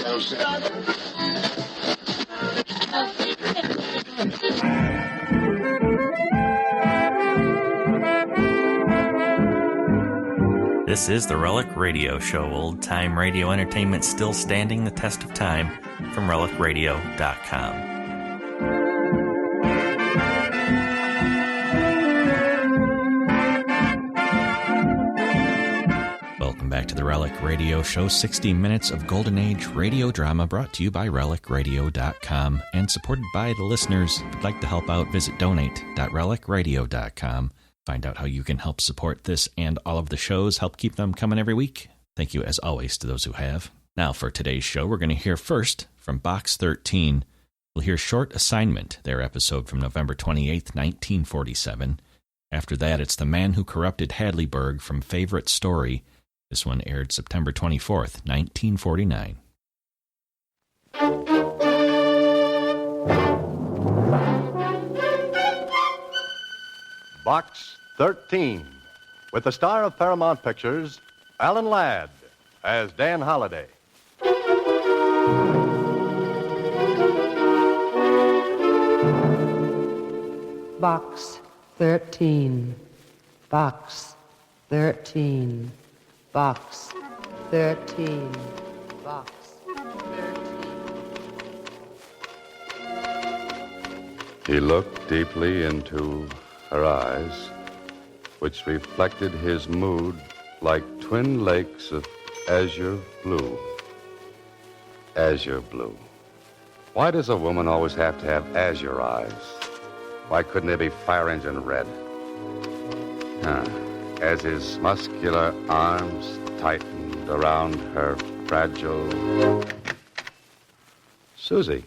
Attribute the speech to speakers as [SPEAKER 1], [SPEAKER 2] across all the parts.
[SPEAKER 1] This is the Relic Radio Show, old-time radio entertainment still standing the test of time, from relicradio.com. Welcome back to the Relic Radio Show, 60 minutes of Golden Age radio drama brought to you by relicradio.com and supported by the listeners. If you'd like to help out, visit donate.relicradio.com. Find out how you can help support this and all of the shows, help keep them coming every week. Thank you, as always, to those who have. Now, for today's show, we're going to hear first from Box 13. We'll hear Short Assignment, their episode from November 28th, 1947. After that, it's The Man Who Corrupted Hadleyburg from Favorite Story. This one aired September 24th, 1949.
[SPEAKER 2] Box 13, with the star of Paramount Pictures, Alan Ladd, as Dan Holliday.
[SPEAKER 3] Box 13, Box 13, Box 13, Box 13.
[SPEAKER 4] He looked deeply into her eyes, which reflected his mood like twin lakes of azure blue. Azure blue. Why does a woman always have to have azure eyes? Why couldn't they be fire engine red? As his muscular arms tightened around her fragile... Susie.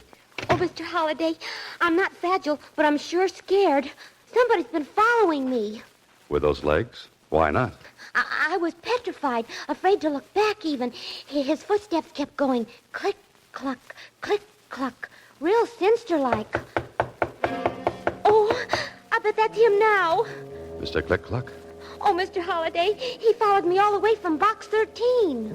[SPEAKER 5] Oh, Mr. Holliday, I'm not fragile, but I'm sure scared. Somebody's been following me.
[SPEAKER 4] With those legs? Why not?
[SPEAKER 5] I was petrified, afraid to look back even. His footsteps kept going click, cluck, click, cluck, real sinister-like. Oh, I bet that's him now.
[SPEAKER 4] Mr. Click-Cluck?
[SPEAKER 5] Oh, Mr. Holliday, he followed me all the way from Box 13.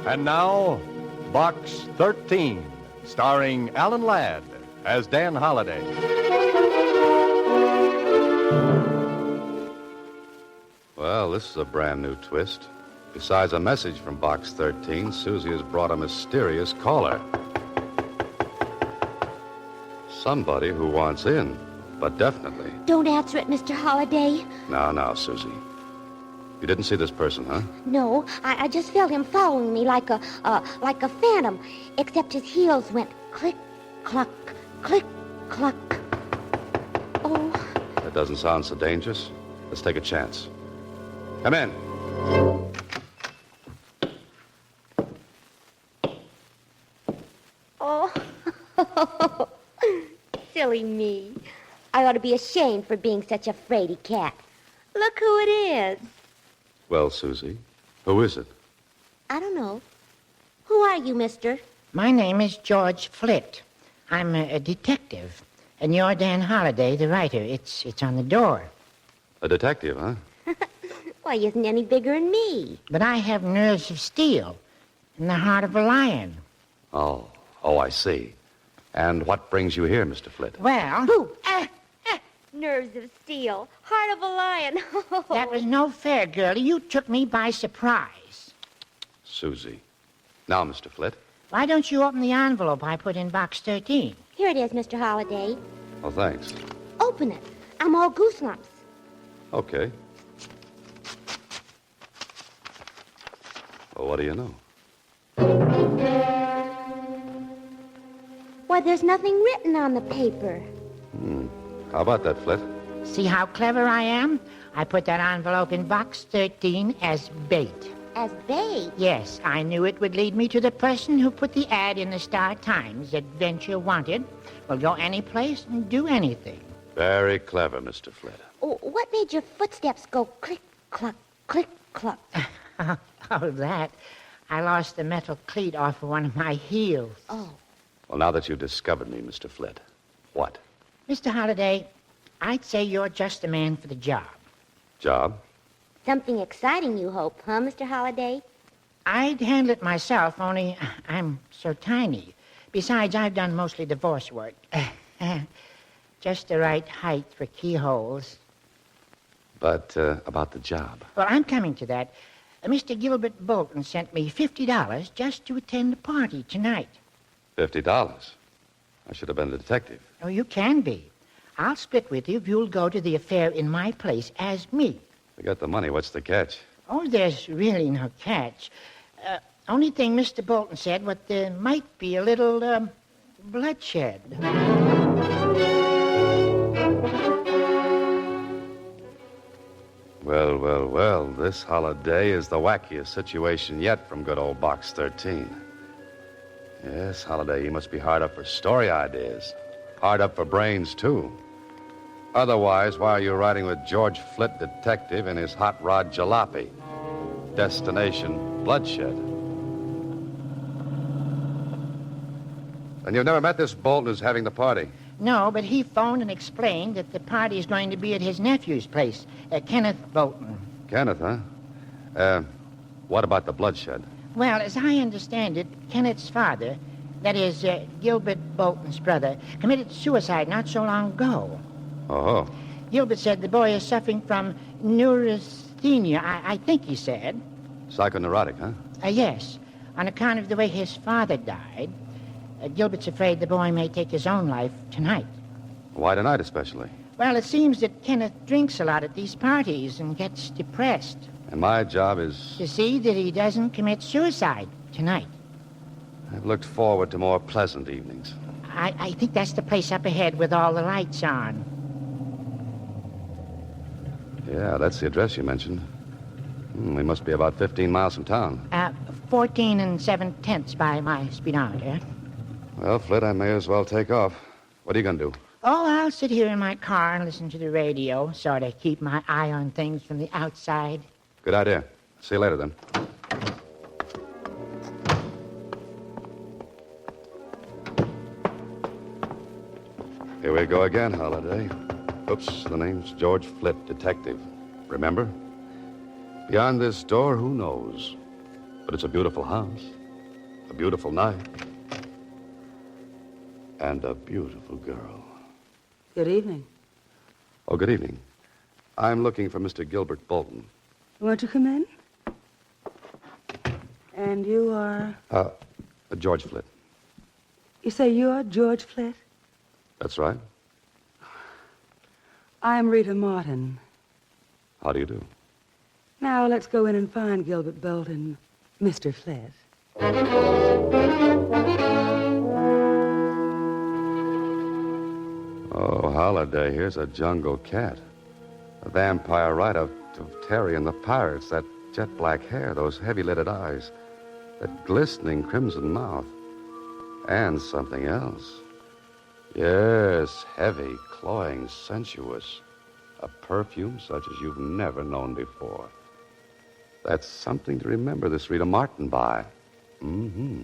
[SPEAKER 2] And now, Box 13, starring Alan Ladd as Dan Holliday.
[SPEAKER 4] Well, this is a brand new twist. Besides a message from Box 13, Susie has brought a mysterious caller. Somebody who wants in, but definitely.
[SPEAKER 5] Don't answer it, Mr. Holliday.
[SPEAKER 4] Now, Susie. You didn't see this person, huh?
[SPEAKER 5] No, I just felt him following me like a phantom, except his heels went click, cluck, click, cluck. Oh.
[SPEAKER 4] That doesn't sound so dangerous. Let's take a chance. Come in.
[SPEAKER 5] Oh. Silly me. I ought to be ashamed for being such a fraidy cat. Look who it is.
[SPEAKER 4] Well, Susie, who is it?
[SPEAKER 5] I don't know. Who are you, mister?
[SPEAKER 6] My name is George Flitt. I'm a detective. And you're Dan Holliday, the writer. It's on the door.
[SPEAKER 4] A detective, huh?
[SPEAKER 5] Why, he isn't any bigger than me.
[SPEAKER 6] But I have nerves of steel and the heart of a lion.
[SPEAKER 4] Oh, I see. And what brings you here, Mr. Flitt?
[SPEAKER 6] Well...
[SPEAKER 5] Boo! Nerves of steel, heart of a lion.
[SPEAKER 6] That was no fair, girlie. You took me by surprise.
[SPEAKER 4] Susie. Now, Mr. Flitt.
[SPEAKER 6] Why don't you open the envelope I put in Box 13?
[SPEAKER 5] Here it is, Mr. Holliday.
[SPEAKER 4] Oh, thanks.
[SPEAKER 5] Open it. I'm all gooselumps.
[SPEAKER 4] Okay. Well, what do you know?
[SPEAKER 5] Why, there's nothing written on the paper.
[SPEAKER 4] How about that, Flitt?
[SPEAKER 6] See how clever I am? I put that envelope in Box 13 as bait.
[SPEAKER 5] As bait?
[SPEAKER 6] Yes, I knew it would lead me to the person who put the ad in the Star-Times, Adventure Wanted. Will go any place and do anything.
[SPEAKER 4] Very clever, Mr. Flitt.
[SPEAKER 5] Oh, what made your footsteps go click, cluck, click, cluck?
[SPEAKER 6] Oh, that. I lost the metal cleat off of one of my heels.
[SPEAKER 5] Oh.
[SPEAKER 4] Well, now that you've discovered me, Mr. Flitt, what?
[SPEAKER 6] Mr. Holliday, I'd say you're just the man for the job.
[SPEAKER 4] Job?
[SPEAKER 5] Something exciting, you hope, huh, Mr. Holliday?
[SPEAKER 6] I'd handle it myself, only I'm so tiny. Besides, I've done mostly divorce work. Just the right height for keyholes.
[SPEAKER 4] But about the job.
[SPEAKER 6] Well, I'm coming to that. Mr. Gilbert Bolton sent me $50 just to attend the party tonight.
[SPEAKER 4] $50? I should have been a detective.
[SPEAKER 6] Oh, you can be. I'll split with you if you'll go to the affair in my place as me.
[SPEAKER 4] We got the money. What's the catch?
[SPEAKER 6] Oh, there's really no catch. Only thing Mr. Bolton said, what there might be a little, bloodshed.
[SPEAKER 4] Well, this holiday is the wackiest situation yet from good old Box 13. Yes, Holiday, you must be hard up for story ideas. Hard up for brains, too. Otherwise, why are you riding with George Flitt, detective, in his hot rod jalopy? Destination, bloodshed. And you've never met this Bolton who's having the party?
[SPEAKER 6] No, but he phoned and explained that the party is going to be at his nephew's place, Kenneth Bolton.
[SPEAKER 4] Kenneth, huh? What about the bloodshed?
[SPEAKER 6] Well, as I understand it, Kenneth's father, that is, Gilbert Bolton's brother, committed suicide not so long ago.
[SPEAKER 4] Oh.
[SPEAKER 6] Gilbert said the boy is suffering from neurasthenia, I think he said.
[SPEAKER 4] Psychoneurotic, huh?
[SPEAKER 6] Yes, on account of the way his father died. Gilbert's afraid the boy may take his own life tonight.
[SPEAKER 4] Why tonight, especially?
[SPEAKER 6] Well, it seems that Kenneth drinks a lot at these parties and gets depressed.
[SPEAKER 4] And my job is...
[SPEAKER 6] To see that he doesn't commit suicide tonight.
[SPEAKER 4] I've looked forward to more pleasant evenings.
[SPEAKER 6] I think that's the place up ahead with all the lights on.
[SPEAKER 4] Yeah, that's the address you mentioned. We must be about 15 miles from town.
[SPEAKER 6] 14 7/10 by my speedometer.
[SPEAKER 4] Well, Flitt, I may as well take off. What are you going to do?
[SPEAKER 6] Oh, I'll sit here in my car and listen to the radio, sort of keep my eye on things from the outside.
[SPEAKER 4] Good idea. See you later, then. Here we go again, Holiday. Oops, the name's George Flitt, detective. Remember? Beyond this door, who knows? But it's a beautiful house, a beautiful night, and a beautiful girl.
[SPEAKER 3] Good evening.
[SPEAKER 4] Oh, good evening. I'm looking for Mr. Gilbert Bolton.
[SPEAKER 3] Won't you come in? And you are...
[SPEAKER 4] George Flitt.
[SPEAKER 3] You say you're George Flitt?
[SPEAKER 4] That's right.
[SPEAKER 3] I'm Rita Martin.
[SPEAKER 4] How do you do?
[SPEAKER 3] Now let's go in and find Gilbert Bolton, Mr. Flitt.
[SPEAKER 4] Oh, Holiday, here's a jungle cat. A vampire right out of Terry and the Pirates. That jet-black hair, those heavy-lidded eyes, that glistening crimson mouth. And something else. Yes, heavy, cloying, sensuous. A perfume such as you've never known before. That's something to remember this Rita Martin by. Mm-hmm.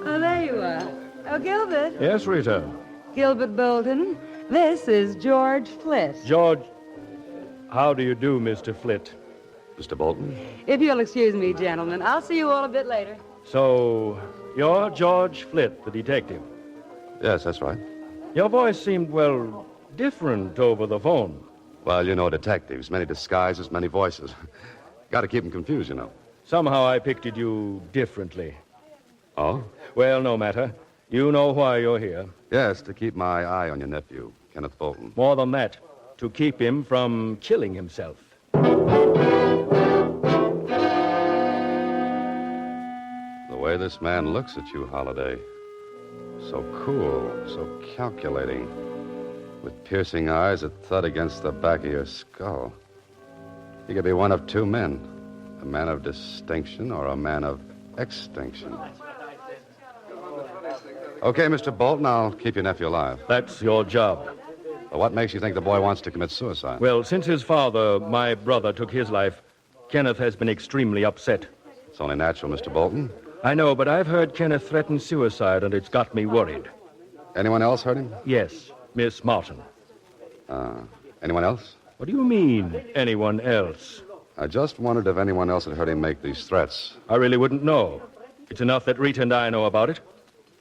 [SPEAKER 3] Oh, there you are. Oh, Gilbert.
[SPEAKER 7] Yes, Rita.
[SPEAKER 3] Gilbert Bolton. This is George Flitt.
[SPEAKER 7] George, how do you do, Mr. Flitt?
[SPEAKER 4] Mr. Bolton?
[SPEAKER 3] If you'll excuse me, gentlemen, I'll see you all a bit later.
[SPEAKER 7] So, you're George Flitt, the detective.
[SPEAKER 4] Yes, that's right.
[SPEAKER 7] Your voice seemed, well, different over the phone.
[SPEAKER 4] Well, you know detectives. Many disguises, many voices. Got to keep them confused, you know.
[SPEAKER 7] Somehow I pictured you differently.
[SPEAKER 4] Oh?
[SPEAKER 7] Well, no matter. You know why you're here.
[SPEAKER 4] Yes, to keep my eye on your nephew, Kenneth Bolton.
[SPEAKER 7] More than that, to keep him from killing himself.
[SPEAKER 4] The way this man looks at you, Holiday. So cool, so calculating. With piercing eyes that thud against the back of your skull. He could be one of two men. A man of distinction or a man of extinction. Okay, Mr. Bolton, I'll keep your nephew alive.
[SPEAKER 7] That's your job.
[SPEAKER 4] But what makes you think the boy wants to commit suicide?
[SPEAKER 7] Well, since his father, my brother, took his life, Kenneth has been extremely upset.
[SPEAKER 4] It's only natural, Mr. Bolton.
[SPEAKER 7] I know, but I've heard Kenneth threaten suicide, and it's got me worried.
[SPEAKER 4] Anyone else heard him?
[SPEAKER 7] Yes, Miss Martin.
[SPEAKER 4] Anyone else?
[SPEAKER 7] What do you mean, anyone else?
[SPEAKER 4] I just wondered if anyone else had heard him make these threats.
[SPEAKER 7] I really wouldn't know. It's enough that Rita and I know about it.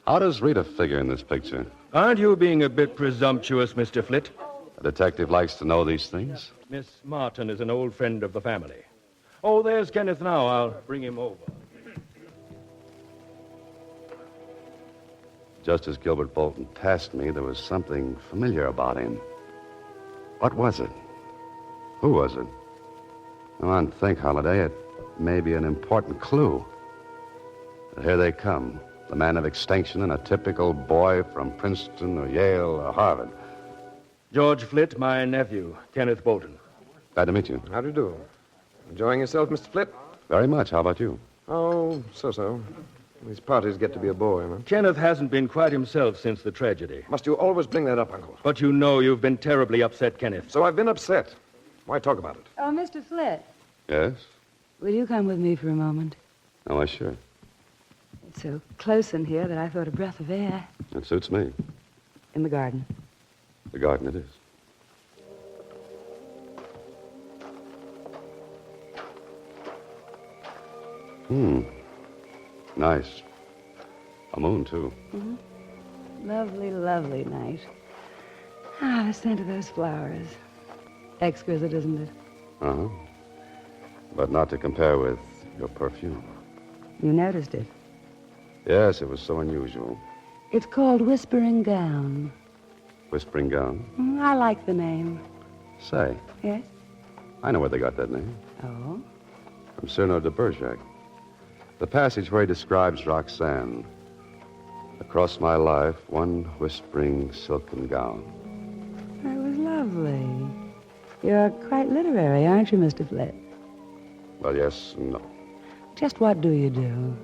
[SPEAKER 4] How does Rita figure in this picture?
[SPEAKER 7] Aren't you being a bit presumptuous, Mr. Flitt?
[SPEAKER 4] A detective likes to know these things.
[SPEAKER 7] Miss Martin is an old friend of the family. Oh, there's Kenneth now. I'll bring him over.
[SPEAKER 4] Just as Gilbert Bolton passed me, there was something familiar about him. What was it? Who was it? Come on, think, Holliday. It may be an important clue. But here they come. The man of extinction and a typical boy from Princeton or Yale or Harvard.
[SPEAKER 7] George Flitt, my nephew, Kenneth Bolton.
[SPEAKER 4] Glad to meet you.
[SPEAKER 8] How do you do? Enjoying yourself, Mr. Flitt?
[SPEAKER 4] Very much. How about you?
[SPEAKER 8] Oh, so-so. These parties get to be a bore, you know.
[SPEAKER 7] Kenneth hasn't been quite himself since the tragedy.
[SPEAKER 8] Must you always bring that up, Uncle?
[SPEAKER 7] But you know you've been terribly upset, Kenneth.
[SPEAKER 8] So I've been upset. Why talk about it?
[SPEAKER 3] Oh, Mr. Flitt,
[SPEAKER 4] Yes?
[SPEAKER 3] will you come with me for a moment?
[SPEAKER 4] Oh, why, sure.
[SPEAKER 3] It's so close in here that I thought a breath of air.
[SPEAKER 4] It suits me.
[SPEAKER 3] In the garden.
[SPEAKER 4] The garden it is. Nice. A moon, too.
[SPEAKER 3] Lovely, lovely night. Ah, the scent of those flowers. Exquisite, isn't it?
[SPEAKER 4] Uh-huh. But not to compare with your perfume.
[SPEAKER 3] You noticed it.
[SPEAKER 4] Yes, it was so unusual.
[SPEAKER 3] It's called Whispering Gown.
[SPEAKER 4] Whispering Gown.
[SPEAKER 3] I like the name.
[SPEAKER 4] Say,
[SPEAKER 3] Yes?
[SPEAKER 4] I know where they got that name.
[SPEAKER 3] Oh?
[SPEAKER 4] From Cyrano de Bergerac. The passage where he describes Roxanne. Across my life, one whispering silken gown.
[SPEAKER 3] That was lovely. You're quite literary, aren't you, Mr. Flitt?
[SPEAKER 4] Well, yes and no.
[SPEAKER 3] Just what do you do?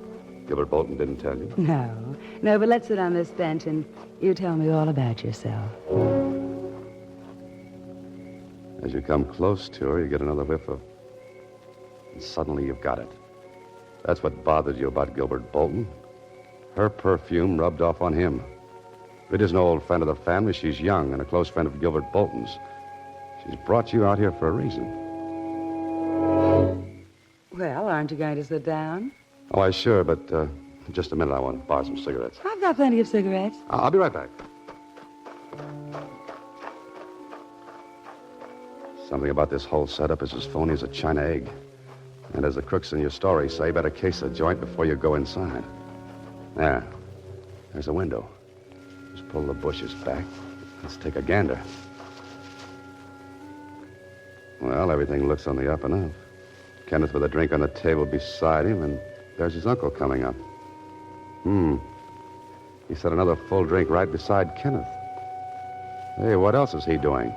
[SPEAKER 4] Gilbert Bolton didn't tell you.
[SPEAKER 3] No, but let's sit on this bench and you tell me all about yourself.
[SPEAKER 4] As you come close to her, you get another whiff of... And suddenly you've got it. That's what bothered you about Gilbert Bolton. Her perfume rubbed off on him. Rita's an old friend of the family. She's young and a close friend of Gilbert Bolton's. She's brought you out here for a reason.
[SPEAKER 3] Well, aren't you going to sit down?
[SPEAKER 4] Oh, I sure, but just a minute. I want to borrow some cigarettes.
[SPEAKER 3] I've got plenty of cigarettes.
[SPEAKER 4] I'll be right back. Something about this whole setup is as phony as a China egg. And as the crooks in your story say, better case a joint before you go inside. There. There's a window. Just pull the bushes back. Let's take a gander. Well, everything looks on the up and up. Kenneth with a drink on the table beside him, and there's his uncle coming up. He set another full drink right beside Kenneth. Hey, what else is he doing?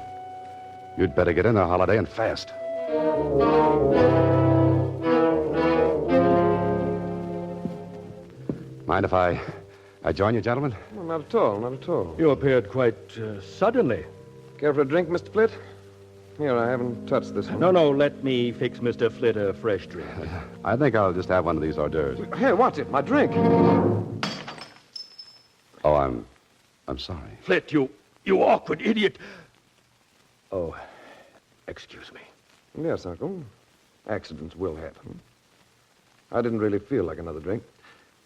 [SPEAKER 4] You'd better get in there, Holiday, and fast. Mind if I join you, gentlemen?
[SPEAKER 8] Well, not at all, not at all.
[SPEAKER 7] You appeared quite suddenly.
[SPEAKER 8] Care for a drink, Mr. Flitt? Here, I haven't touched this one.
[SPEAKER 7] No, let me fix Mr. Flitt a fresh drink.
[SPEAKER 4] I think I'll just have one of these hors d'oeuvres.
[SPEAKER 8] Hey, watch it, my drink.
[SPEAKER 4] Oh, I'm sorry.
[SPEAKER 7] Flitt, you awkward idiot. Oh, excuse me.
[SPEAKER 8] Yes, Uncle. Accidents will happen. I didn't really feel like another drink.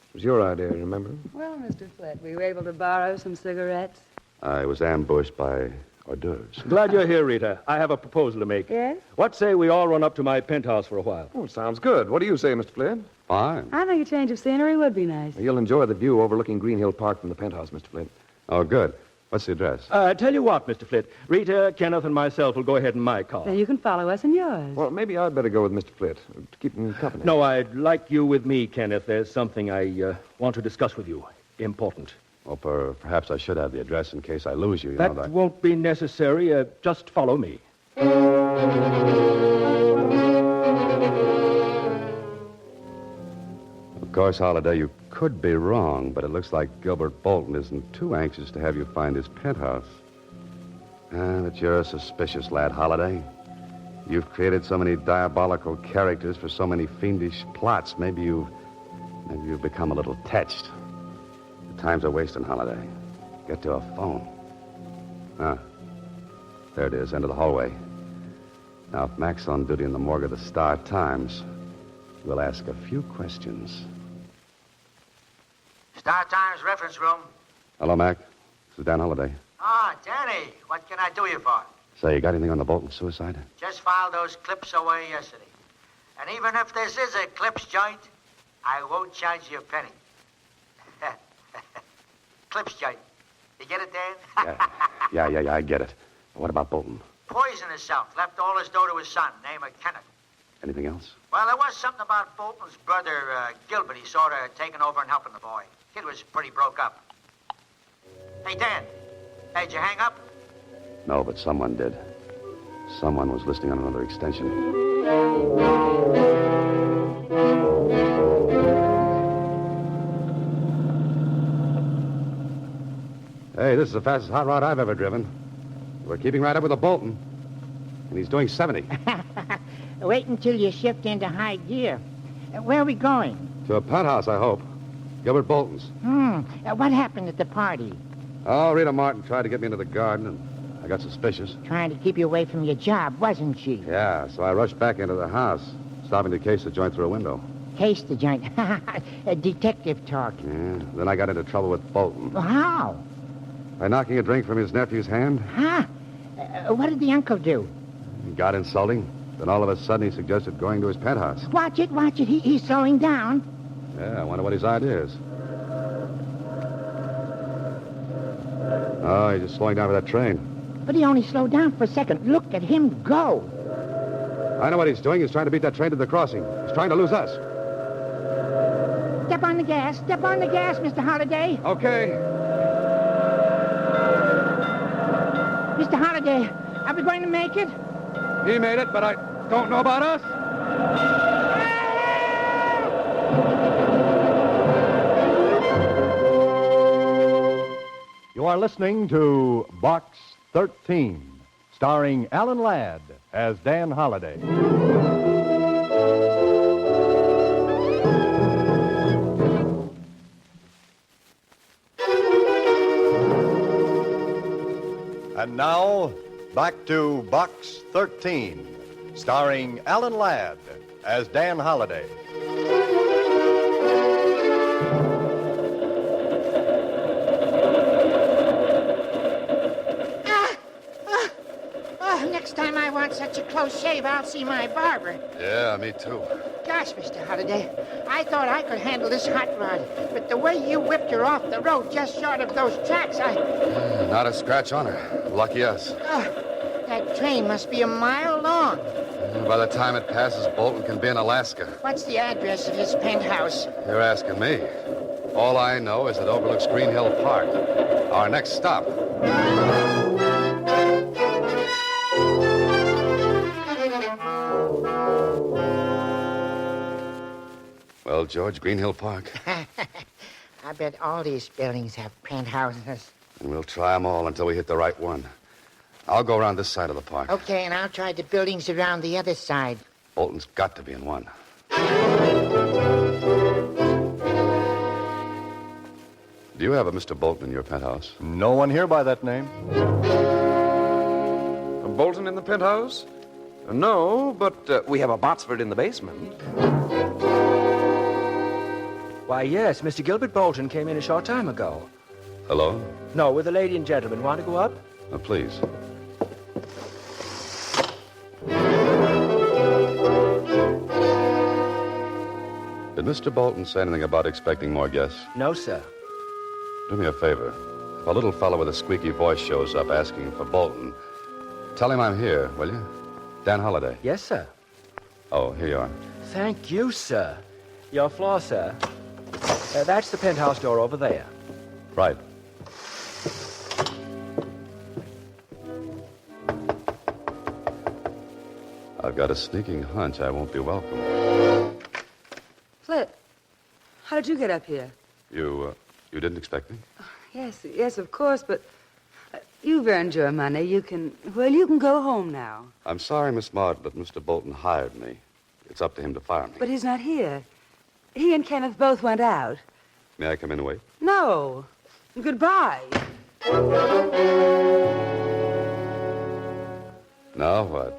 [SPEAKER 8] It was your idea, remember?
[SPEAKER 3] Well, Mr. Flitt, were you able to borrow some cigarettes?
[SPEAKER 4] I was ambushed by hors d'oeuvres.
[SPEAKER 7] Glad you're here, Rita. I have a proposal to make.
[SPEAKER 3] Yes?
[SPEAKER 7] What say we all run up to my penthouse for a while?
[SPEAKER 8] Oh, sounds good. What do you say, Mr. Flitt?
[SPEAKER 4] Fine.
[SPEAKER 3] I think a change of scenery would be nice.
[SPEAKER 8] You'll enjoy the view overlooking Green Hill Park from the penthouse, Mr. Flitt.
[SPEAKER 4] Oh, good. What's the address?
[SPEAKER 7] Tell you what, Mr. Flitt. Rita, Kenneth, and myself will go ahead in my car.
[SPEAKER 3] Then you can follow us in yours.
[SPEAKER 8] Well, maybe I'd better go with Mr. Flitt to keep him company.
[SPEAKER 7] No, I'd like you with me, Kenneth. There's something I want to discuss with you. Important.
[SPEAKER 4] Well, perhaps I should have the address in case I lose you.
[SPEAKER 7] That won't be necessary. Just follow me.
[SPEAKER 4] Of course, Holiday, you could be wrong, but it looks like Gilbert Bolton isn't too anxious to have you find his penthouse. But you're a suspicious lad, Holiday. You've created so many diabolical characters for so many fiendish plots. Maybe you've become a little touched. The time's a wasting, Holiday. get to a phone. Ah, there it is, end of the hallway. Now, if Mac's on duty in the morgue of the Star-Times, we'll ask a few questions.
[SPEAKER 6] Star-Times reference room.
[SPEAKER 4] Hello, Mac. This is Dan Holliday.
[SPEAKER 6] Ah, Danny, what can I do you for?
[SPEAKER 4] Say, you got anything on the Bolton suicide?
[SPEAKER 6] Just filed those clips away yesterday. And even if this is a clips joint, I won't charge you a penny. Clips joint. You get it, Dan?
[SPEAKER 4] Yeah, I get it. What about Bolton?
[SPEAKER 6] Poisoned himself. Left all his dough to his son, name of Kenneth.
[SPEAKER 4] Anything else?
[SPEAKER 6] Well, there was something about Bolton's brother, Gilbert. He sort of taken over and helping the boy. Kid was pretty broke up. Hey, Dan. Hey, did you hang up?
[SPEAKER 4] No, but someone did. Someone was listening on another extension. Hey, this is the fastest hot rod I've ever driven. We're keeping right up with the Bolton. And he's doing 70.
[SPEAKER 6] Wait until you shift into high gear. Where are we going?
[SPEAKER 4] To a penthouse, I hope. Gilbert Bolton's.
[SPEAKER 6] What happened at the party?
[SPEAKER 4] Oh, Rita Martin tried to get me into the garden, and I got suspicious.
[SPEAKER 6] Trying to keep you away from your job, wasn't she?
[SPEAKER 4] Yeah, so I rushed back into the house, stopping to case the joint through a window.
[SPEAKER 6] Case the joint. A detective talk.
[SPEAKER 4] Yeah, then I got into trouble with Bolton.
[SPEAKER 6] How?
[SPEAKER 4] By knocking a drink from his nephew's hand.
[SPEAKER 6] Huh? What did the uncle do?
[SPEAKER 4] He got insulting. Then all of a sudden he suggested going to his penthouse.
[SPEAKER 6] Watch it. He's slowing down.
[SPEAKER 4] Yeah, I wonder what his idea is. Oh, he's just slowing down for that train.
[SPEAKER 6] But he only slowed down for a second. Look at him go.
[SPEAKER 4] I know what he's doing. He's trying to beat that train to the crossing. He's trying to lose us.
[SPEAKER 6] Step on the gas. Step on the gas, Mr. Holliday.
[SPEAKER 4] Okay.
[SPEAKER 6] Mr. Holliday, are we going to make it?
[SPEAKER 4] He made it, but I don't know about us.
[SPEAKER 2] You are listening to Box 13, starring Alan Ladd as Dan Holliday. And now, back to Box 13, starring Alan Ladd as Dan Holliday.
[SPEAKER 6] Next time I want such a close shave, I'll see my barber.
[SPEAKER 4] Yeah, me too.
[SPEAKER 6] Gosh, Mr. Holliday, I thought I could handle this hot rod, but the way you whipped her off the road just short of those tracks,
[SPEAKER 4] Not a scratch on her. Lucky us.
[SPEAKER 6] That train must be a mile long.
[SPEAKER 4] By the time it passes, Bolton can be in Alaska.
[SPEAKER 6] What's the address of his penthouse?
[SPEAKER 4] You're asking me. All I know is it overlooks Green Hill Park. Our next stop. Well, George, Green Hill Park.
[SPEAKER 6] I bet all these buildings have penthouses.
[SPEAKER 4] And we'll try them all until we hit the right one. I'll go around this side of the park.
[SPEAKER 6] Okay, and I'll try the buildings around the other side.
[SPEAKER 4] Bolton's got to be in one. Do you have a Mr. Bolton in your penthouse?
[SPEAKER 2] No one here by that name.
[SPEAKER 8] A Bolton in the penthouse? No, but we have a Botsford in the basement.
[SPEAKER 9] Why, yes, Mr. Gilbert Bolton came in a short time ago.
[SPEAKER 4] Hello?
[SPEAKER 9] No, with a lady and gentleman. Want to go up?
[SPEAKER 4] Please. Did Mr. Bolton say anything about expecting more guests?
[SPEAKER 9] No, sir.
[SPEAKER 4] Do me a favor. If a little fellow with a squeaky voice shows up asking for Bolton, tell him I'm here, will you? Dan Holliday.
[SPEAKER 9] Yes, sir.
[SPEAKER 4] Oh, here you are.
[SPEAKER 9] Thank you, sir. Your floor, sir. That's the penthouse door over there.
[SPEAKER 4] Right. I've got a sneaking hunch I won't be welcome.
[SPEAKER 3] Flip, how did you get up here?
[SPEAKER 4] You didn't expect me?
[SPEAKER 3] Yes, of course, but you've earned your money. You can go home now.
[SPEAKER 4] I'm sorry, Miss Martin, but Mr. Bolton hired me. It's up to him to fire me.
[SPEAKER 3] But he's not here. He and Kenneth both went out.
[SPEAKER 4] May I come in and wait?
[SPEAKER 3] No. Goodbye.
[SPEAKER 4] Now what?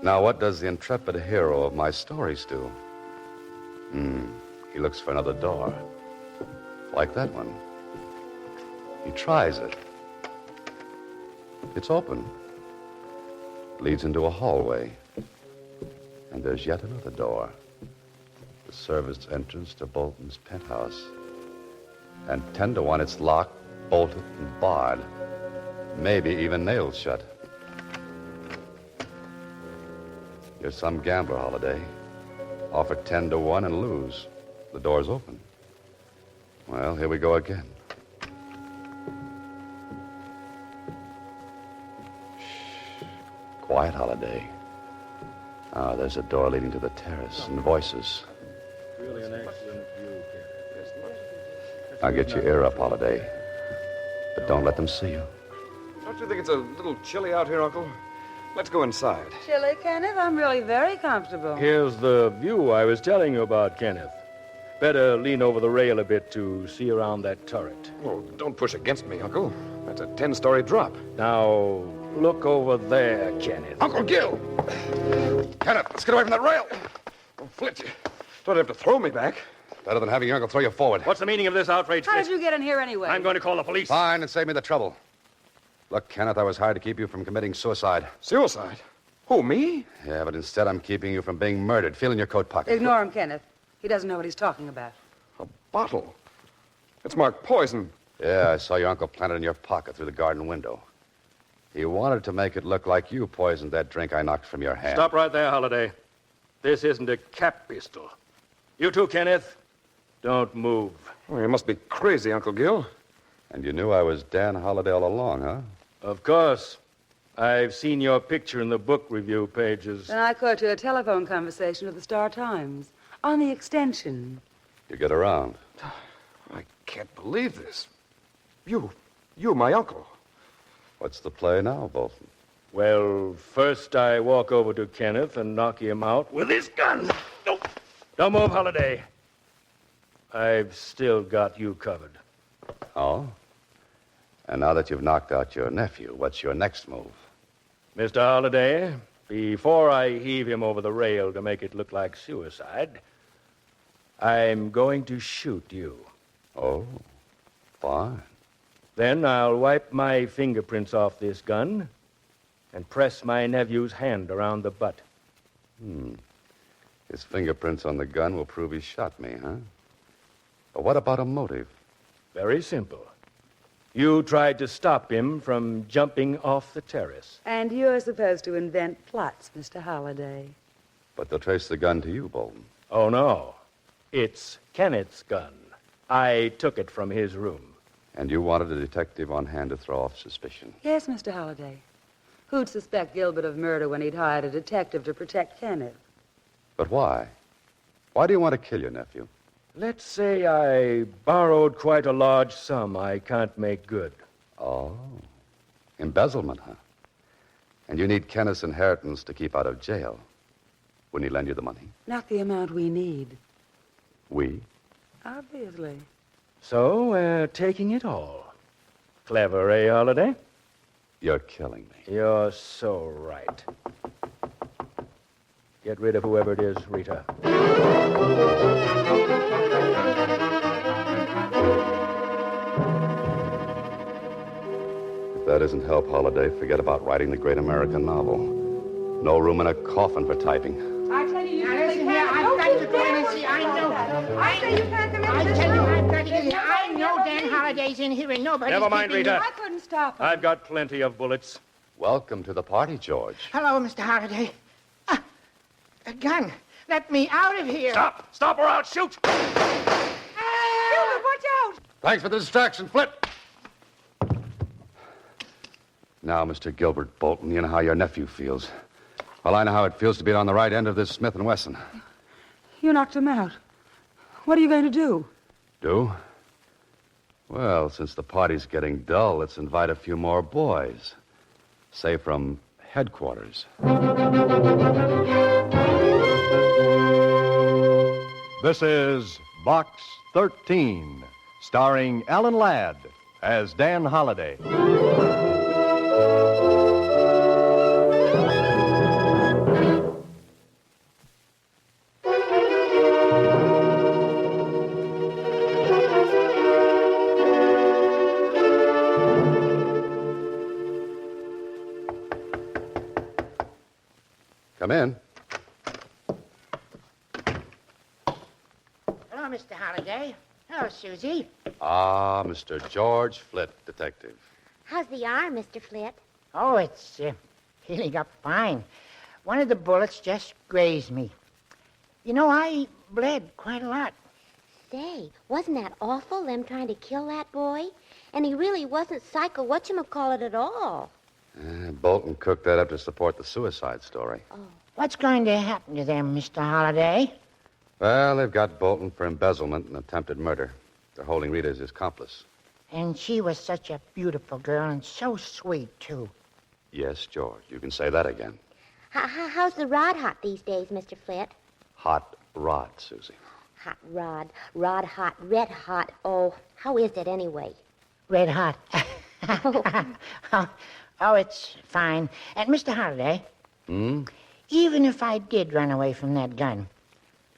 [SPEAKER 4] Now what does the intrepid hero of my stories do? He looks for another door. Like that one. He tries it. It's open. It leads into a hallway. And there's yet another door. The service entrance to Bolton's penthouse. And 10 to 1, it's locked, bolted, and barred. Maybe even nailed shut. You're some gambler, Holiday. Offer 10 to 1 and lose. The door's open. Well, here we go again. Shh. Quiet, Holiday. Ah, there's a door leading to the terrace and voices.
[SPEAKER 7] Really an excellent view.
[SPEAKER 4] Now get your ear up, Holiday. But don't let them see you.
[SPEAKER 8] Don't you think it's a little chilly out here, Uncle? Let's go inside.
[SPEAKER 3] Chilly, Kenneth? I'm really very comfortable.
[SPEAKER 7] Here's the view I was telling you about, Kenneth. Better lean over the rail a bit to see around that turret.
[SPEAKER 8] Oh, don't push against me, Uncle. That's a 10-story drop.
[SPEAKER 7] Now, look over there, Kenneth.
[SPEAKER 8] Uncle Gil! Kenneth, let's get away from that rail. Oh, Flint, you don't have to throw me back.
[SPEAKER 4] Better than having your uncle throw you forward.
[SPEAKER 7] What's the meaning of this outrage,
[SPEAKER 3] How
[SPEAKER 7] Fritz?
[SPEAKER 3] did you get in here anyway?
[SPEAKER 7] I'm going to call the police.
[SPEAKER 4] Fine, and save me the trouble. Look, Kenneth, I was hired to keep you from committing suicide.
[SPEAKER 8] Suicide? Who, me?
[SPEAKER 4] Yeah, but instead I'm keeping you from being murdered. Feel in your coat pocket.
[SPEAKER 3] Ignore him, Kenneth. He doesn't know what he's talking about.
[SPEAKER 8] A bottle. It's marked poison.
[SPEAKER 4] Yeah, I saw your uncle plant it in your pocket through the garden window. He wanted to make it look like you poisoned that drink I knocked from your hand.
[SPEAKER 7] Stop right there, Holiday. This isn't a cap pistol. You too, Kenneth. Don't move.
[SPEAKER 8] Oh, you must be crazy, Uncle Gil.
[SPEAKER 4] And you knew I was Dan Holiday all along, huh?
[SPEAKER 7] Of course. I've seen your picture in the book review pages.
[SPEAKER 3] Then I caught you a telephone conversation with the Star-Times on the extension.
[SPEAKER 4] You get around.
[SPEAKER 8] I can't believe this. You, my uncle.
[SPEAKER 4] What's the play now, Bolton?
[SPEAKER 7] Well, first I walk over to Kenneth and knock him out with his gun. No. Don't move, Holiday. I've still got you covered.
[SPEAKER 4] Oh? And now that you've knocked out your nephew, what's your next move?
[SPEAKER 7] Mr. Holiday, before I heave him over the rail to make it look like suicide, I'm going to shoot you.
[SPEAKER 4] Oh, fine.
[SPEAKER 7] Then I'll wipe my fingerprints off this gun and press my nephew's hand around the butt.
[SPEAKER 4] His fingerprints on the gun will prove he shot me, huh? But what about a motive?
[SPEAKER 7] Very simple. You tried to stop him from jumping off the terrace.
[SPEAKER 3] And you're supposed to invent plots, Mr. Holliday.
[SPEAKER 4] But they'll trace the gun to you, Bolton.
[SPEAKER 7] Oh, no. It's Kenneth's gun. I took it from his room.
[SPEAKER 4] And you wanted a detective on hand to throw off suspicion.
[SPEAKER 3] Yes, Mr. Holliday. Who'd suspect Gilbert of murder when he'd hired a detective to protect Kenneth?
[SPEAKER 4] But why? Why do you want to kill your nephew?
[SPEAKER 7] Let's say I borrowed quite a large sum I can't make good.
[SPEAKER 4] Oh, embezzlement, huh? And you need Kenneth's inheritance to keep out of jail. Wouldn't he lend you the money?
[SPEAKER 3] Not the amount we need.
[SPEAKER 4] We?
[SPEAKER 3] Obviously.
[SPEAKER 7] So we're taking it all. Clever, eh, Holiday?
[SPEAKER 4] You're killing me.
[SPEAKER 7] You're so right. Get rid of whoever it is, Rita.
[SPEAKER 4] If that isn't help, Holiday, forget about writing the great American novel. No room in a coffin for typing.
[SPEAKER 3] I tell you,
[SPEAKER 6] Now listen here, I've got to go in and see. I know.
[SPEAKER 3] I say you can't come
[SPEAKER 6] I
[SPEAKER 3] into this
[SPEAKER 6] tell you,
[SPEAKER 3] room.
[SPEAKER 6] I've got to get here. I know Dan Holliday's in here and nobody's
[SPEAKER 7] Never mind,
[SPEAKER 6] keeping
[SPEAKER 7] Rita.
[SPEAKER 3] I couldn't stop him.
[SPEAKER 7] I've got plenty of bullets.
[SPEAKER 4] Welcome to the party, George.
[SPEAKER 6] Hello, Mr. Holliday. A gun. Let me out of here.
[SPEAKER 7] Stop! Stop or I'll shoot!
[SPEAKER 3] Gilbert, watch out!
[SPEAKER 4] Thanks for the distraction, Flip. Now, Mr. Gilbert Bolton, you know how your nephew feels. Well, I know how it feels to be on the right end of this Smith & Wesson.
[SPEAKER 3] You knocked him out. What are you going to do?
[SPEAKER 4] Do? Well, since the party's getting dull, let's invite a few more boys. Say from headquarters.
[SPEAKER 2] This is Box 13, starring Alan Ladd as Dan Holliday.
[SPEAKER 4] Come in.
[SPEAKER 6] Hello, Mr. Holliday. Hello, Susie.
[SPEAKER 4] Ah, Mr. George Flitt, detective.
[SPEAKER 5] How's the arm, Mr. Flitt?
[SPEAKER 6] Oh, it's healing up fine. One of the bullets just grazed me. You know, I bled quite a lot.
[SPEAKER 5] Say, wasn't that awful, them trying to kill that boy? And he really wasn't psycho whatchamacallit at all.
[SPEAKER 4] Bolton cooked that up to support the suicide story.
[SPEAKER 5] Oh.
[SPEAKER 6] What's going to happen to them, Mr. Holliday?
[SPEAKER 4] Well, they've got Bolton for embezzlement and attempted murder. They're holding Rita as his accomplice.
[SPEAKER 6] And she was such a beautiful girl and so sweet, too.
[SPEAKER 4] Yes, George, you can say that again.
[SPEAKER 5] How's the rod hot these days, Mr. Flitt?
[SPEAKER 4] Hot rod, Susie.
[SPEAKER 5] Hot rod. Rod hot. Red hot. Oh, how is it anyway?
[SPEAKER 6] Red hot. Oh, it's fine. And Mr. Holliday, even if I did run away from that gun,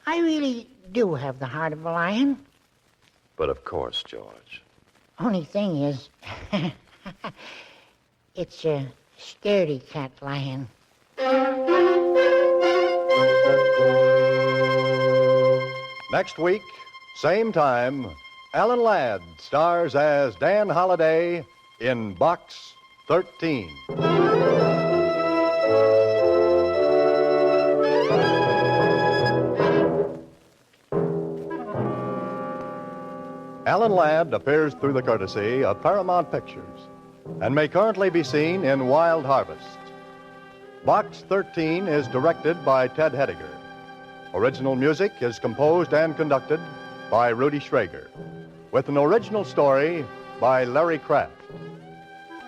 [SPEAKER 6] I really do have the heart of a lion.
[SPEAKER 4] But of course, George.
[SPEAKER 6] Only thing is, it's a scaredy cat lion.
[SPEAKER 2] Next week, same time, Alan Ladd stars as Dan Holliday in Box 13. Alan Ladd appears through the courtesy of Paramount Pictures and may currently be seen in Wild Harvest. Box 13 is directed by Ted Hediger. Original music is composed and conducted by Rudy Schrager, with an original story by Larry Kraft.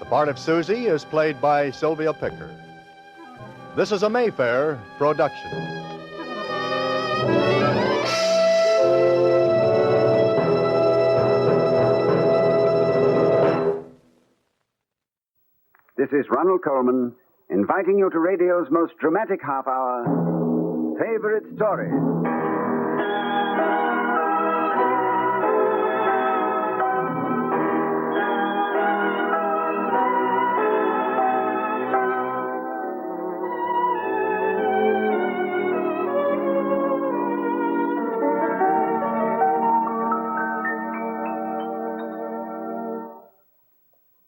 [SPEAKER 2] The part of Susie is played by Sylvia Picker. This is a Mayfair production.
[SPEAKER 10] This is Ronald Coleman inviting you to radio's most dramatic half hour, Favorite Story.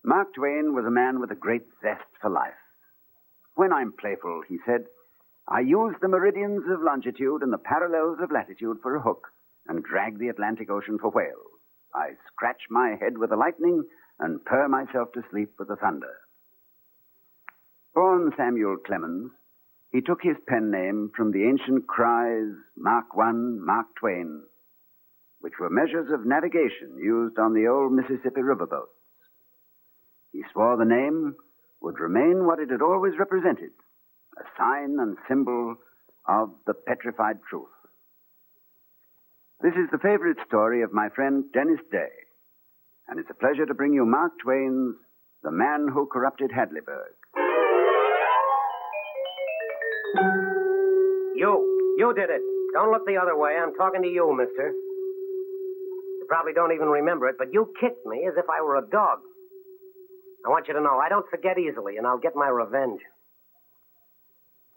[SPEAKER 10] Mark Twain was a man with a great zest for life. When I'm playful, he said, I use the meridians of longitude and the parallels of latitude for a hook and drag the Atlantic Ocean for whales. I scratch my head with the lightning and purr myself to sleep with the thunder. Born Samuel Clemens, he took his pen name from the ancient cries Mark I, Mark Twain, which were measures of navigation used on the old Mississippi riverboats. He swore the name would remain what it had always represented, a sign and symbol of the petrified truth. This is the favorite story of my friend Dennis Day, and it's a pleasure to bring you Mark Twain's The Man Who Corrupted Hadleyburg.
[SPEAKER 11] You did it. Don't look the other way. I'm talking to you, mister. You probably don't even remember it, but you kicked me as if I were a dog. I want you to know, I don't forget easily, and I'll get my revenge.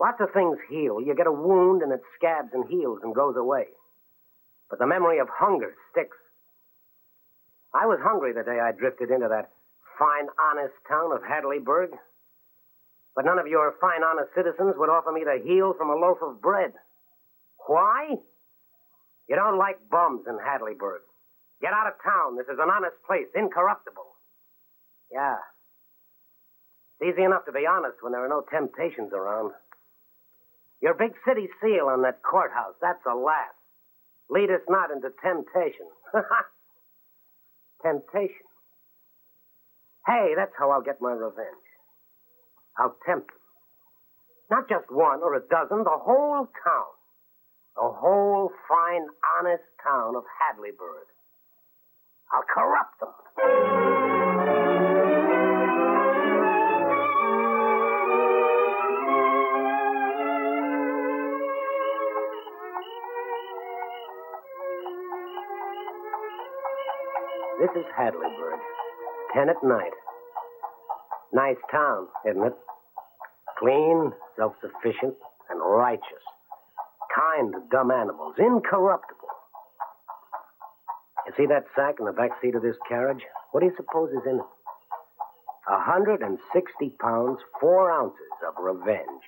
[SPEAKER 11] Lots of things heal. You get a wound, and it scabs and heals and goes away. But the memory of hunger sticks. I was hungry the day I drifted into that fine, honest town of Hadleyburg. But none of your fine, honest citizens would offer me the heel from a loaf of bread. Why? You don't like bums in Hadleyburg. Get out of town. This is an honest place, incorruptible. Yeah. It's easy enough to be honest when there are no temptations around. Your big city seal on that courthouse, that's a laugh. Lead us not into temptation. Temptation. Hey, that's how I'll get my revenge. I'll tempt them. Not just one or a dozen, the whole town. The whole fine, honest town of Hadleyburg. I'll corrupt them. This is Hadleyburg. 10 at night. Nice town, isn't it? Clean, self-sufficient, and righteous. Kind, dumb animals, incorruptible. You see that sack in the back seat of this carriage? What do you suppose is in it? 160 pounds, 4 ounces of revenge.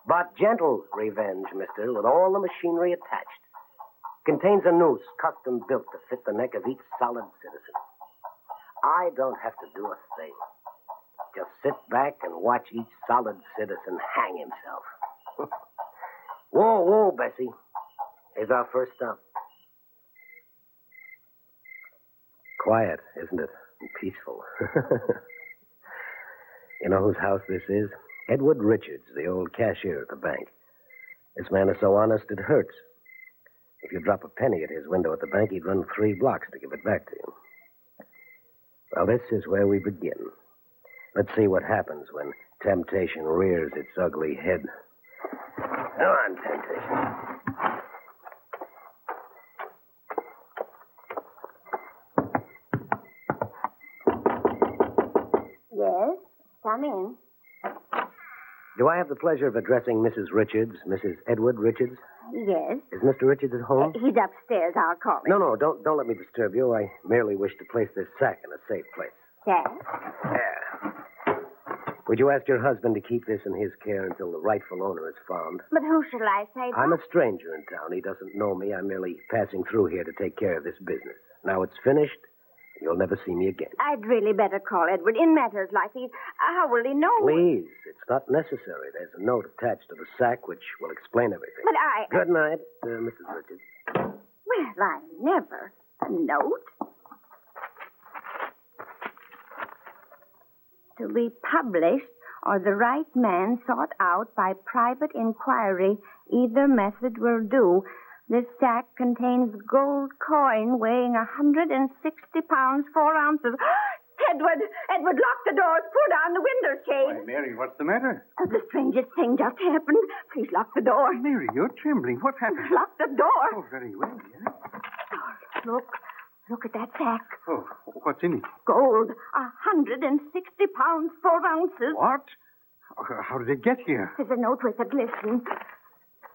[SPEAKER 11] But gentle revenge, mister, with all the machinery attached. Contains a noose custom built to fit the neck of each solid citizen. I don't have to do a thing. Just sit back and watch each solid citizen hang himself. Whoa, whoa, Bessie. Here's our first stop. Quiet, isn't it? And peaceful. You know whose house this is? Edward Richards, the old cashier at the bank. This man is so honest it hurts. If you drop a penny at his window at the bank, he'd run 3 blocks to give it back to you. Well, this is where we begin. Let's see what happens when temptation rears its ugly head. Come on, temptation.
[SPEAKER 5] Yes, come in.
[SPEAKER 11] Do I have the pleasure of addressing Mrs. Richards, Mrs. Edward Richards?
[SPEAKER 5] Yes.
[SPEAKER 11] Is Mr. Richards at home?
[SPEAKER 5] He's upstairs. I'll call him.
[SPEAKER 11] No, don't let me disturb you. I merely wish to place this sack in a safe place.
[SPEAKER 5] Yes?
[SPEAKER 11] There. Would you ask your husband to keep this in his care until the rightful owner is found?
[SPEAKER 5] But who shall I say that?
[SPEAKER 11] I'm a stranger in town. He doesn't know me. I'm merely passing through here to take care of this business. Now it's finished, and you'll never see me again.
[SPEAKER 5] I'd really better call Edward. In matters like these, how will he know?
[SPEAKER 11] Please, it's not necessary. There's a note attached to the sack which will explain everything.
[SPEAKER 5] But I...
[SPEAKER 11] Good night, Mrs. Richards.
[SPEAKER 5] Well, I never. A note? To be published or the right man sought out by private inquiry. Either method will do. This sack contains gold coin weighing 160 pounds, 4 ounces. Edward, lock the doors. Pull down the window shade.
[SPEAKER 12] Why, Mary, what's the matter?
[SPEAKER 5] Oh, the strangest thing just happened. Please lock the door.
[SPEAKER 12] Mary, you're trembling. What happened?
[SPEAKER 5] Lock the door.
[SPEAKER 12] Oh, very well, yes.
[SPEAKER 5] Oh, look at that sack.
[SPEAKER 12] Oh, what's in it?
[SPEAKER 5] Gold, 160 pounds, 4 ounces.
[SPEAKER 12] What? How did it get here?
[SPEAKER 5] There's a note with it. Listen.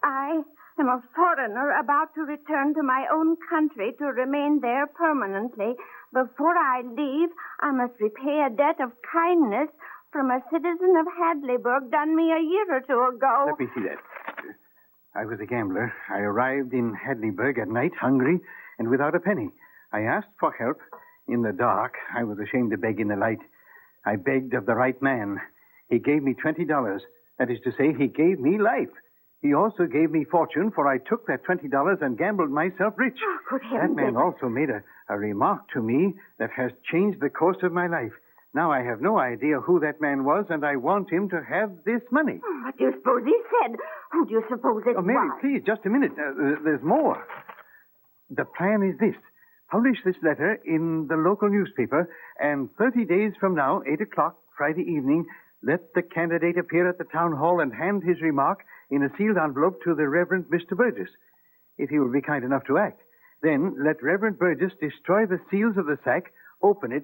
[SPEAKER 5] I am a foreigner about to return to my own country to remain there permanently. Before I leave, I must repay a debt of kindness from a citizen of Hadleyburg done me a year or 2 ago.
[SPEAKER 12] Let me see that. I was a gambler. I arrived in Hadleyburg at night, hungry and without a penny. I asked for help. In the dark, I was ashamed to beg in the light. I begged of the right man. He gave me $20. That is to say, he gave me life. He also gave me fortune, for I took that $20 and gambled myself rich.
[SPEAKER 5] Oh, good heavens.
[SPEAKER 12] That man also made a remark to me that has changed the course of my life. Now I have no idea who that man was, and I want him to have this money.
[SPEAKER 5] What do you suppose he said? Who do you suppose it
[SPEAKER 12] Mary,
[SPEAKER 5] was?
[SPEAKER 12] please, just a minute. There's more. The plan is this. Publish this letter in the local newspaper, and 30 days from now, 8 o'clock, Friday evening, let the candidate appear at the town hall and hand his remark in a sealed envelope to the Reverend Mr. Burgess, if he will be kind enough to act. Then let Reverend Burgess destroy the seals of the sack, open it.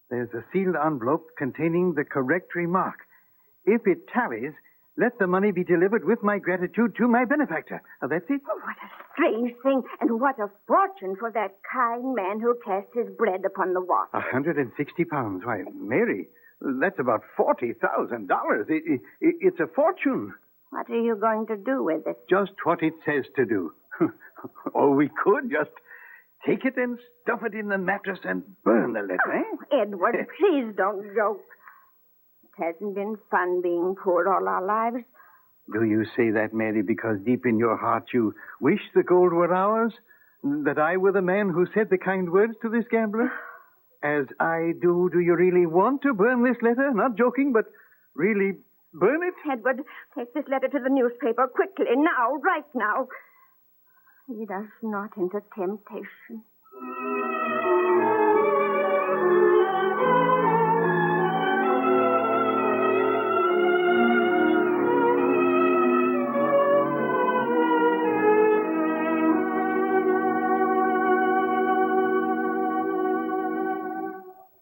[SPEAKER 12] There's a sealed envelope containing the correct remark. If it tallies, let the money be delivered with my gratitude to my benefactor. Now, that's it.
[SPEAKER 5] Oh, what a strange thing, and what a fortune for that kind man who cast his bread upon the water.
[SPEAKER 12] 160 pounds. Why, Mary, that's about $40,000. It's a fortune.
[SPEAKER 5] What are you going to do with it?
[SPEAKER 12] Just what it says to do. Or we could just take it and stuff it in the mattress and burn the letter, eh?
[SPEAKER 5] Edward, please don't joke. It hasn't been fun being poor all our lives.
[SPEAKER 12] Do you say that, Mary, because deep in your heart you wish the gold were ours? That I were the man who said the kind words to this gambler? As I do you really want to burn this letter? Not joking, but really burn it?
[SPEAKER 5] Edward, take this letter to the newspaper quickly, now, right now. Lead us not into temptation.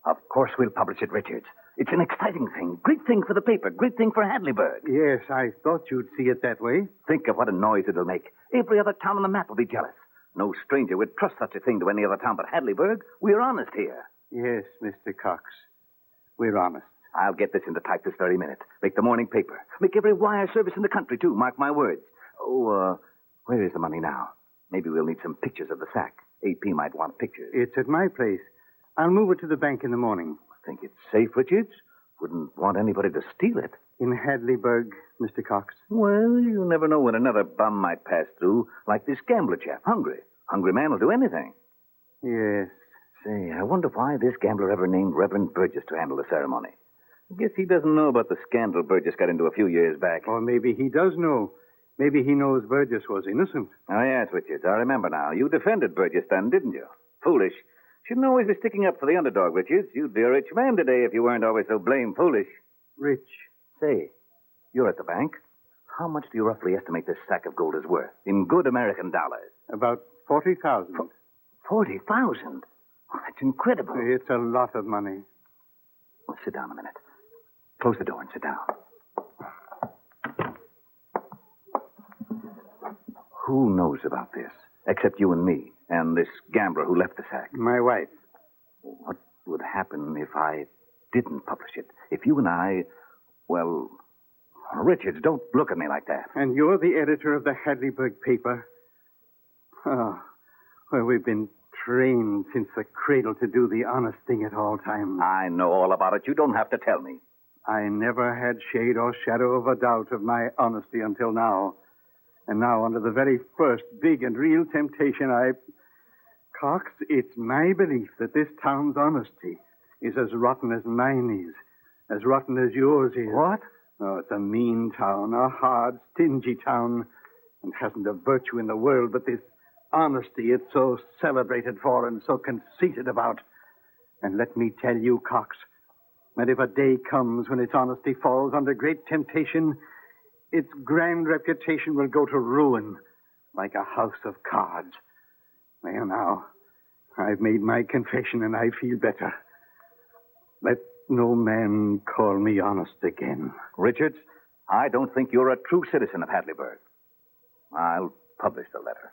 [SPEAKER 13] Of course we'll publish it, Richards.
[SPEAKER 10] It's an exciting thing. Great thing for the paper. Great thing for Hadleyburg.
[SPEAKER 12] Yes, I thought you'd see it that way.
[SPEAKER 10] Think of what a noise it'll make. Every other town on the map will be jealous. No stranger would trust such a thing to any other town but Hadleyburg. We're honest here.
[SPEAKER 12] Yes, Mr. Cox. We're honest.
[SPEAKER 10] I'll get this into type this very minute. Make the morning paper. Make every wire service in the country, too. Mark my words. Oh, where is the money now? Maybe we'll need some pictures of the sack. AP might want pictures.
[SPEAKER 12] It's at my place. I'll move it to the bank in the morning.
[SPEAKER 10] Think it's safe, Richards? Wouldn't want anybody to steal it.
[SPEAKER 12] In Hadleyburg, Mr. Cox.
[SPEAKER 10] Well, you never know when another bum might pass through, like this gambler chap. Hungry. Hungry man will do anything.
[SPEAKER 12] Yes.
[SPEAKER 10] Say, I wonder why this gambler ever named Reverend Burgess to handle the ceremony. I guess he doesn't know about the scandal Burgess got into a few years back.
[SPEAKER 12] Or maybe he does know. Maybe he knows Burgess was innocent.
[SPEAKER 10] Oh, yes, Richards. I remember now. You defended Burgess then, didn't you? Foolish. Shouldn't always be sticking up for the underdog, Richards. You'd be a rich man today if you weren't always so blame foolish.
[SPEAKER 12] Rich.
[SPEAKER 10] Say, you're at the bank. How much do you roughly estimate this sack of gold is worth in good American dollars?
[SPEAKER 12] About 40,000.
[SPEAKER 10] 40,000? Oh, that's incredible.
[SPEAKER 12] It's a lot of money.
[SPEAKER 10] Well, sit down a minute. Close the door and sit down. Who knows about this? Except you and me, and this gambler who left the sack.
[SPEAKER 12] My wife.
[SPEAKER 10] What would happen if I didn't publish it? If you and I, well, Richards, don't look at me like that.
[SPEAKER 12] And you're the editor of the Hadleyburg paper? Oh, well, we've been trained since the cradle to do the honest thing at all times.
[SPEAKER 10] I know all about it. You don't have to tell me.
[SPEAKER 12] I never had shade or shadow of a doubt of my honesty until now. And now, under the very first big and real temptation, Cox, it's my belief that this town's honesty is as rotten as mine is, as rotten as yours is.
[SPEAKER 10] What?
[SPEAKER 12] Oh, it's a mean town, a hard, stingy town, and hasn't a virtue in the world but this honesty it's so celebrated for and so conceited about. And let me tell you, Cox, that if a day comes when its honesty falls under great temptation, its grand reputation will go to ruin like a house of cards. Well, now, I've made my confession and I feel better. Let no man call me honest again.
[SPEAKER 10] Richards, I don't think you're a true citizen of Hadleyburg. I'll publish the letter.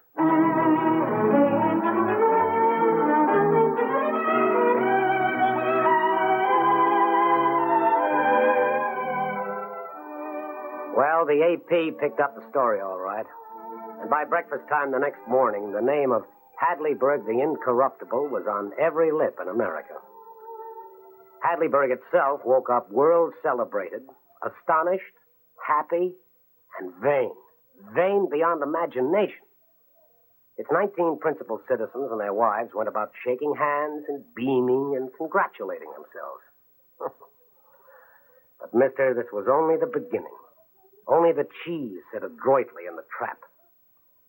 [SPEAKER 11] Well, the AP picked up the story all right. And by breakfast time the next morning, the name of Hadleyburg the Incorruptible was on every lip in America. Hadleyburg itself woke up world celebrated, astonished, happy, and vain. Vain beyond imagination. Its 19 principal citizens and their wives went about shaking hands and beaming and congratulating themselves. But, mister, this was only the beginning. Only the cheese sit adroitly in the trap.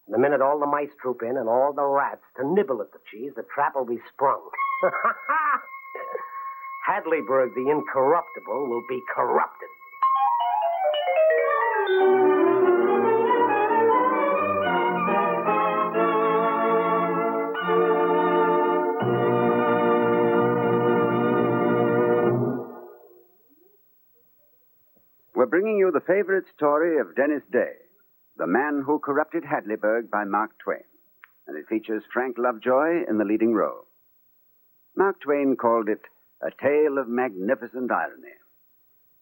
[SPEAKER 11] The minute all the mice troop in and all the rats to nibble at the cheese, the trap will be sprung. Hadleyburg the Incorruptible will be corrupted.
[SPEAKER 10] We're bringing you the favorite story of Dennis Day, The Man Who Corrupted Hadleyburg by Mark Twain. And it features Frank Lovejoy in the leading role. Mark Twain called it a tale of magnificent irony.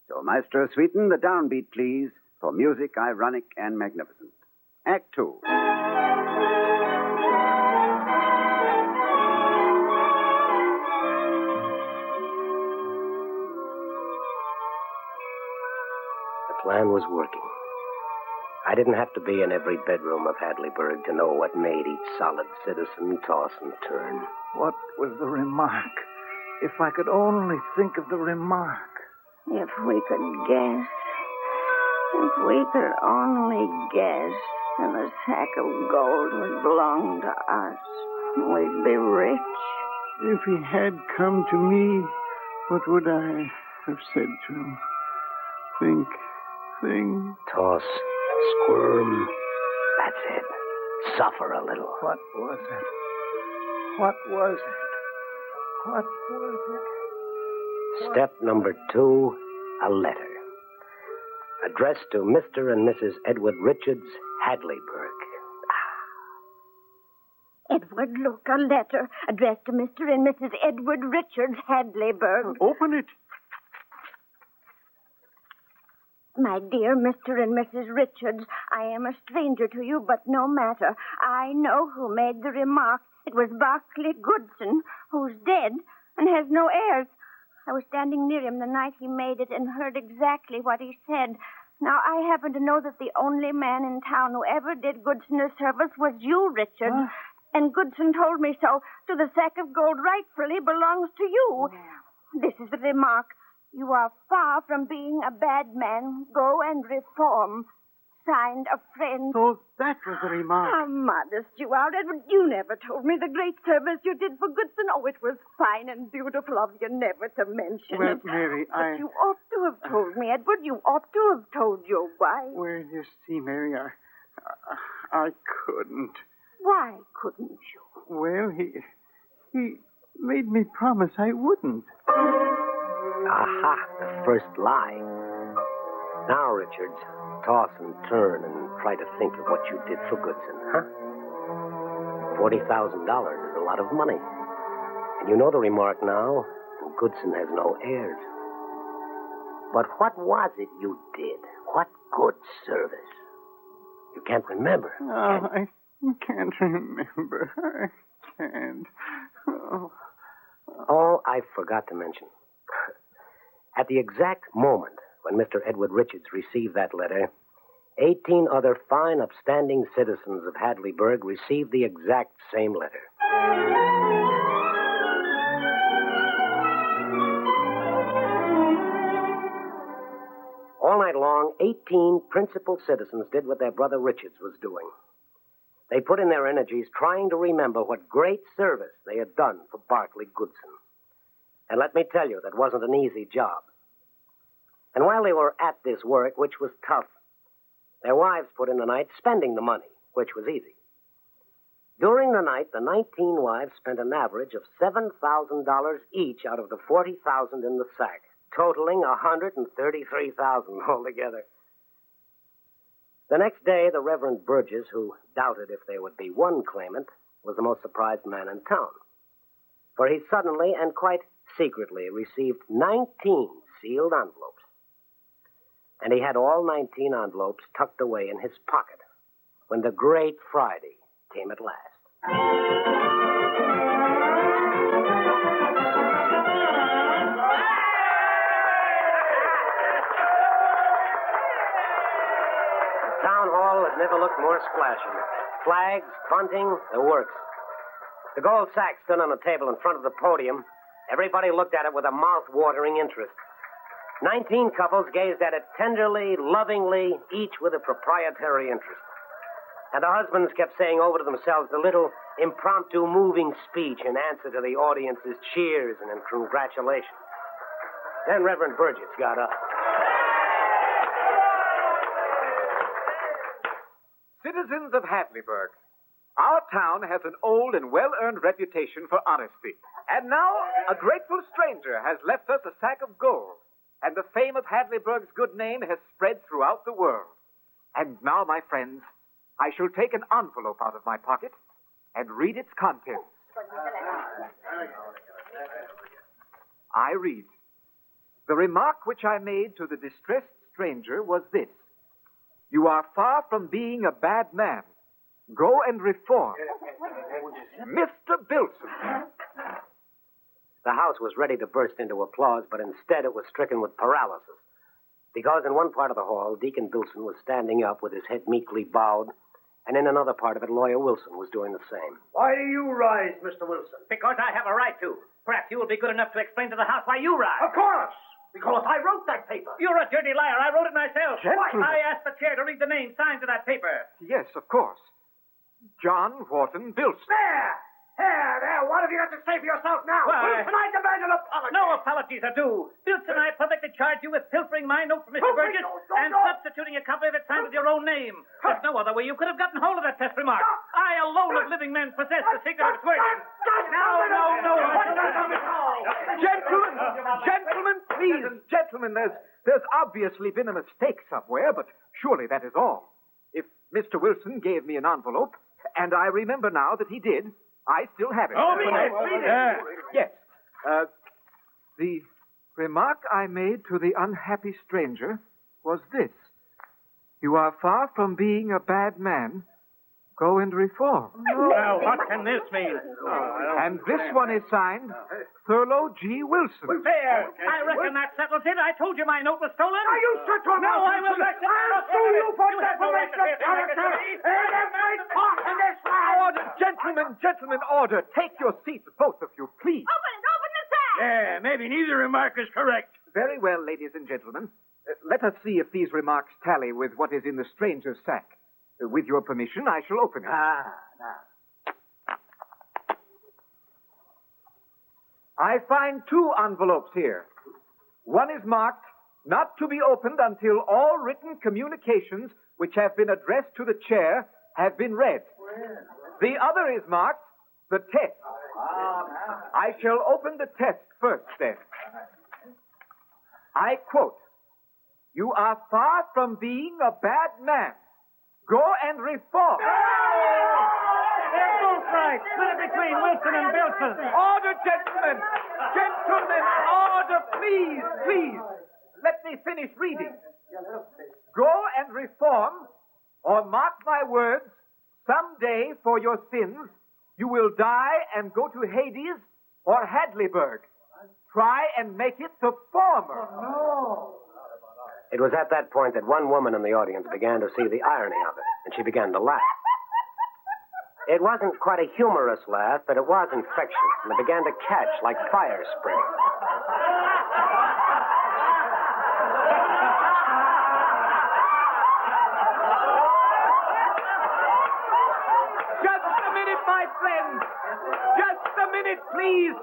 [SPEAKER 10] So, Maestro Sweeten, the downbeat, please, for music ironic and magnificent. Act 2.
[SPEAKER 11] The plan was working. I didn't have to be in every bedroom of Hadleyburg to know what made each solid citizen toss and turn.
[SPEAKER 13] What was the remark? If I could only think of the remark.
[SPEAKER 14] If we could guess. If we could only guess, then the sack of gold would belong to us. We'd be rich.
[SPEAKER 12] If he had come to me, what would I have said to him? Think.
[SPEAKER 11] Toss, squirm. That's it. Suffer a little.
[SPEAKER 13] What was it? What was it? What was it?
[SPEAKER 11] Step number 2, a letter. Addressed to Mr. and Mrs. Edward Richards, Hadleyburg.
[SPEAKER 14] Edward, look, a letter addressed to Mr. and Mrs. Edward Richards, Hadleyburg.
[SPEAKER 12] Open it.
[SPEAKER 14] My dear Mr. and Mrs. Richards, I am a stranger to you, but no matter. I know who made the remark. It was Barclay Goodson, who's dead and has no heirs. I was standing near him the night he made it and heard exactly what he said. Now, I happen to know that the only man in town who ever did Goodson a service was you, Richard. And Goodson told me so. So the sack of gold rightfully belongs to you. This is the remark. You are far from being a bad man. Go and reform. Signed, a friend.
[SPEAKER 12] So that was the remark.
[SPEAKER 14] How modest you are, Edward. You never told me the great service you did for Goodson. Oh, it was fine and beautiful of you never to mention
[SPEAKER 12] Well,
[SPEAKER 14] it.
[SPEAKER 12] Mary,
[SPEAKER 14] But you ought to have told me, Edward. You ought to have told your wife.
[SPEAKER 12] Well, you see, Mary, I couldn't.
[SPEAKER 14] Why couldn't you?
[SPEAKER 12] Well, he made me promise I wouldn't.
[SPEAKER 11] Aha, the first lie. Now, Richards, toss and turn and try to think of what you did for Goodson, huh? $40,000 is a lot of money. And you know the remark now, and Goodson has no heirs. But what was it you did? What good service? You can't remember.
[SPEAKER 12] No, I can't remember. I can't.
[SPEAKER 11] Oh, I forgot to mention. At the exact moment when Mr. Edward Richards received that letter, 18 other fine, upstanding citizens of Hadleyburg received the exact same letter. All night long, 18 principal citizens did what their brother Richards was doing. They put in their energies trying to remember what great service they had done for Barclay Goodson. And let me tell you, that wasn't an easy job. And while they were at this work, which was tough, their wives put in the night spending the money, which was easy. During the night, the 19 wives spent an average of $7,000 each out of the $40,000 in the sack, totaling $133,000 altogether. The next day, the Reverend Burgess, who doubted if there would be one claimant, was the most surprised man in town. For he suddenly and quite secretly received 19 sealed envelopes. And he had all 19 envelopes tucked away in his pocket when the great Friday came at last. The town hall had never looked more splashy. Flags, bunting, the works. The gold sack stood on a table in front of the podium. Everybody looked at it with a mouth-watering interest. 19 couples gazed at it tenderly, lovingly, each with a proprietary interest. And the husbands kept saying over to themselves the little impromptu moving speech in answer to the audience's cheers and congratulations. Then Reverend Burgess got up.
[SPEAKER 13] Citizens of Hadleyburg, our town has an old and well-earned reputation for honesty. And now a grateful stranger has left us a sack of gold. And the fame of Hadleyburg's good name has spread throughout the world. And now, my friends, I shall take an envelope out of my pocket and read its contents. I read, the remark which I made to the distressed stranger was this. You are far from being a bad man. Go and reform. Mr. Bilson.
[SPEAKER 11] The house was ready to burst into applause, but instead it was stricken with paralysis. Because in one part of the hall, Deacon Bilson was standing up with his head meekly bowed, and in another part of it, Lawyer Wilson was doing the same.
[SPEAKER 15] Why do you rise, Mr. Wilson?
[SPEAKER 16] Because I have a right to. Perhaps you will be good enough to explain to the House why you rise.
[SPEAKER 15] Of course, because I wrote that paper.
[SPEAKER 16] You're a dirty liar. I wrote it myself.
[SPEAKER 13] Gentlemen.
[SPEAKER 16] I asked the chair to read the name signed to that paper.
[SPEAKER 13] Yes, of course. John Wharton Bilson.
[SPEAKER 15] There. What have you got to say for yourself now?
[SPEAKER 16] Why?
[SPEAKER 15] Wilson, I demand an apology.
[SPEAKER 16] No apologies are due. Bilson and I publicly charge you with pilfering my note from Mr. Burgess and substituting a copy of it signed with your own name. There's no other way you could have gotten hold of that test remark. I alone of living men possess the secret of its wording.
[SPEAKER 15] No.
[SPEAKER 13] Gentlemen, please. Gentlemen, there's obviously been a mistake somewhere, but surely that is all. If Mr. Wilson gave me an envelope, and I remember now that he did, I still have it.
[SPEAKER 16] Open it. Read it.
[SPEAKER 13] Yes. The remark I made to the unhappy stranger was this. You are far from being a bad man. Go and reform.
[SPEAKER 16] Well, what can this mean?
[SPEAKER 13] And this one is signed Thurlow G. Wilson.
[SPEAKER 16] There. I reckon that settles it. I told you my note was stolen.
[SPEAKER 15] Now, you shut your
[SPEAKER 16] No,
[SPEAKER 15] mouth.
[SPEAKER 16] I will not.
[SPEAKER 15] I'll sue you for defamation of character and every talk in this land.
[SPEAKER 13] Order, gentlemen, order. Take your seats, both of you, please.
[SPEAKER 14] Open the sack!
[SPEAKER 16] Yeah, maybe neither remark is correct.
[SPEAKER 13] Very well, ladies and gentlemen. Let us see if these remarks tally with what is in the stranger's sack. With your permission, I shall open it. I find 2 envelopes here. One is marked, not to be opened until all written communications which have been addressed to the chair have been read. The other is marked, the test. I shall open the test first, then. I quote, "You are far from being a bad man. Go and reform."
[SPEAKER 16] They're both right. Split it between Wilson and Bilson.
[SPEAKER 13] Order, gentlemen! Gentlemen, order, please, please. Let me finish reading. Go and reform, or mark my words, someday for your sins, you will die and go to Hades or Hadleyburg. Try and make it the former.
[SPEAKER 11] It was at that point that one woman in the audience began to see the irony of it, and she began to laugh. It wasn't quite a humorous laugh, but it was infectious, and it began to catch like fire spray.
[SPEAKER 13] Just a minute, my friends. Just a minute, please.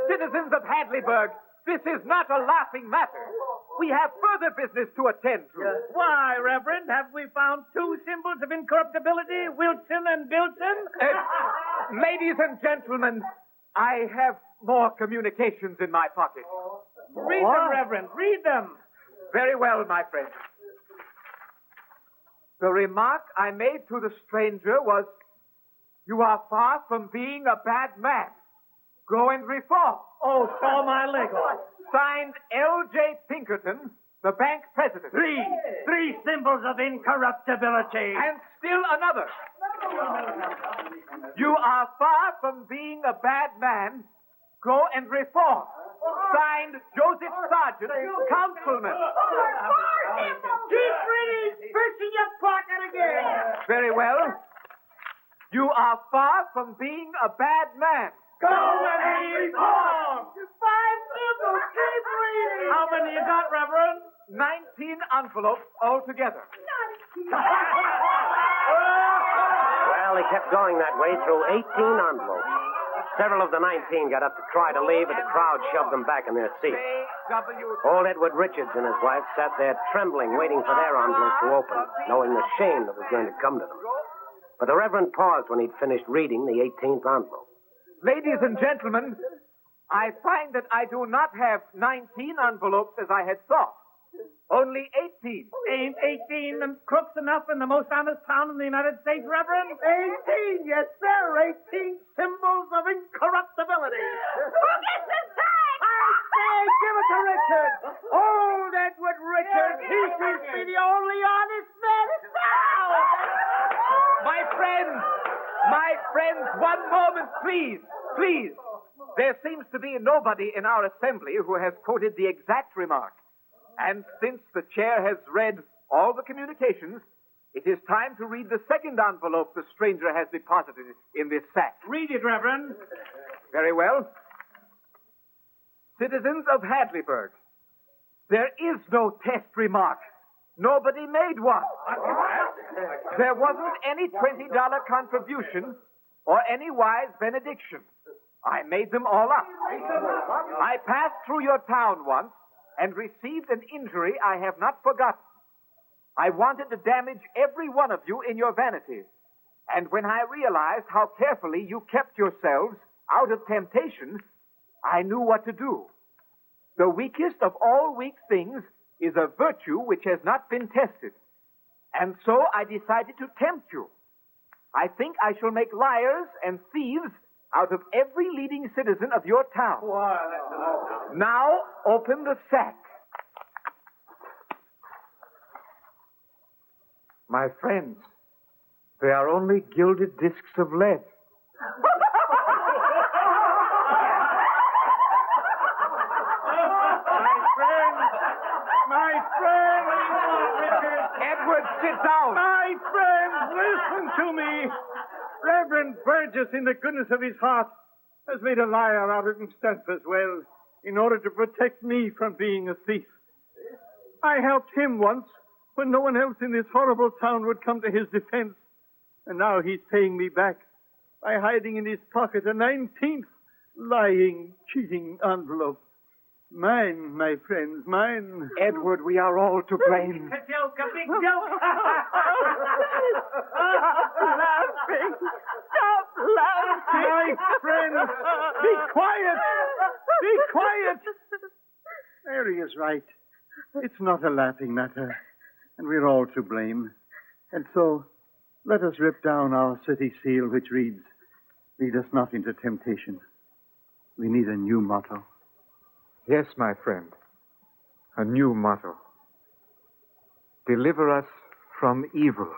[SPEAKER 13] Citizens of Hadleyburg, this is not a laughing matter. We have further business to attend to.
[SPEAKER 16] Why, Reverend, have we found 2 symbols of incorruptibility, Wilson and Bilson?
[SPEAKER 13] Ladies and gentlemen, I have more communications in my pocket.
[SPEAKER 16] Read them, Reverend. Read them.
[SPEAKER 13] Very well, my friend. The remark I made to the stranger was, "You are far from being a bad man. Go and reform."
[SPEAKER 16] Oh, saw my leg off.
[SPEAKER 13] Signed L.J. Pinkerton, the bank president.
[SPEAKER 16] 3 symbols of incorruptibility.
[SPEAKER 13] And still another. You are far from being a bad man. Go and reform. Signed Joseph Sargent, councilman.
[SPEAKER 15] Keep reading. Fish in your pocket again.
[SPEAKER 13] Very well. You are far from being a bad man.
[SPEAKER 15] Go and reform. 5 symbols. Keep reading.
[SPEAKER 16] How many you got, Reverend?
[SPEAKER 13] 19 envelopes altogether.
[SPEAKER 11] Well, he kept going that way through 18 envelopes. Several of the 19 got up to try to leave, but the crowd shoved them back in their seats. Old Edward Richards and his wife sat there trembling, waiting for their envelopes to open, knowing the shame that was going to come to them. But the Reverend paused when he'd finished reading the 18th envelope.
[SPEAKER 13] Ladies and gentlemen, I find that I do not have 19 envelopes as I had thought. Only 18.
[SPEAKER 16] Ain't 18 and crooks enough in the most honest town in the United States, Reverend?
[SPEAKER 15] 18, yes, sir. 18 symbols of incorruptibility.
[SPEAKER 14] Who gets the sack?
[SPEAKER 15] I say, give it to Richard. Old Edward Richard. He seems to be the only honest man in town.
[SPEAKER 13] My friends, one moment, please. Please. There seems to be nobody in our assembly who has quoted the exact remark. And since the chair has read all the communications, it is time to read the second envelope the stranger has deposited in this sack.
[SPEAKER 16] Read it, Reverend.
[SPEAKER 13] Very well. Citizens of Hadleyburg, there is no test remark. Nobody made one. There wasn't any $20 contribution or any wise benediction. I made them all up. I passed through your town once and received an injury I have not forgotten. I wanted to damage every one of you in your vanity. And when I realized how carefully you kept yourselves out of temptation, I knew what to do. The weakest of all weak things is a virtue which has not been tested. And so I decided to tempt you. I think I shall make liars and thieves out of every leading citizen of your town. Now, open the sack. My friends, they are only gilded discs of lead.
[SPEAKER 15] My friend!
[SPEAKER 13] Edward, sit down!
[SPEAKER 15] My friend, listen to me! Reverend Burgess, in the goodness of his heart, has made a liar out of himself as well, in order to protect me from being a thief. I helped him once, when no one else in this horrible town would come to his defense. And now he's paying me back by hiding in his pocket a 19th lying, cheating envelope. Mine, my friends, mine.
[SPEAKER 13] Edward, we are all to blame.
[SPEAKER 16] A joke, a big joke.
[SPEAKER 15] Laughing. Stop laughing. My friends, be quiet. Be quiet. Mary is right. It's not a laughing matter, and we're all to blame. And so, let us rip down our city seal, which reads, "Lead us not into temptation." We need a new motto.
[SPEAKER 13] Yes, my friend. A new motto. Deliver us from evil.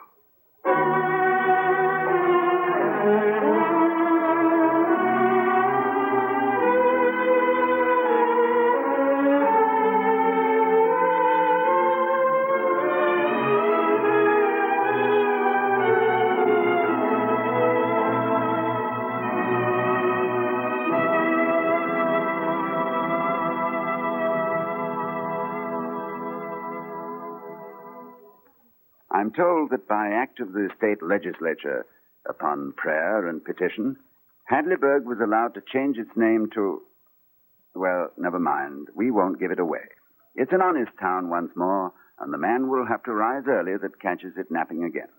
[SPEAKER 10] I'm told that by act of the state legislature, upon prayer and petition, Hadleyburg was allowed to change its name to... Well, never mind. We won't give it away. It's an honest town once more, and the man will have to rise early that catches it napping again.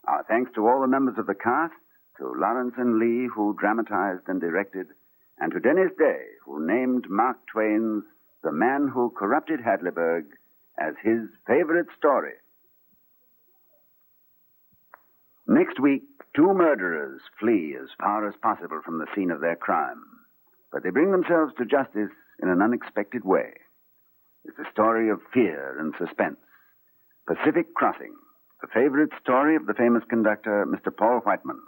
[SPEAKER 10] Our thanks to all the members of the cast, to Lawrence and Lee, who dramatized and directed, and to Dennis Day, who named Mark Twain's The Man Who Corrupted Hadleyburg as his favorite story. Next week, two murderers flee as far as possible from the scene of their crime, but they bring themselves to justice in an unexpected way. It's a story of fear and suspense. Pacific Crossing, the favorite story of the famous conductor, Mr. Paul Whiteman.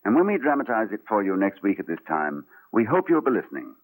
[SPEAKER 10] And when we dramatize it for you next week at this time, we hope you'll be listening.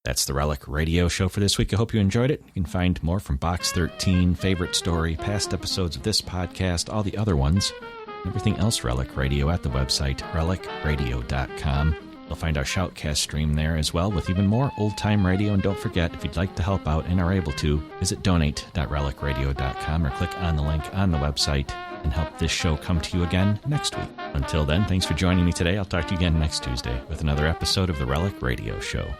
[SPEAKER 1] That's the Relic Radio Show for this week. I hope you enjoyed it. You can find more from Box 13, Favorite Story, past episodes of this podcast, all the other ones, and everything else Relic Radio at the website, relicradio.com. You'll find our Shoutcast stream there as well with even more old-time radio. And don't forget, if you'd like to help out and are able to, visit donate.relicradio.com or click on the link on the website and help this show come to you again next week. Until then, thanks for joining me today. I'll talk to you again next Tuesday with another episode of the Relic Radio Show.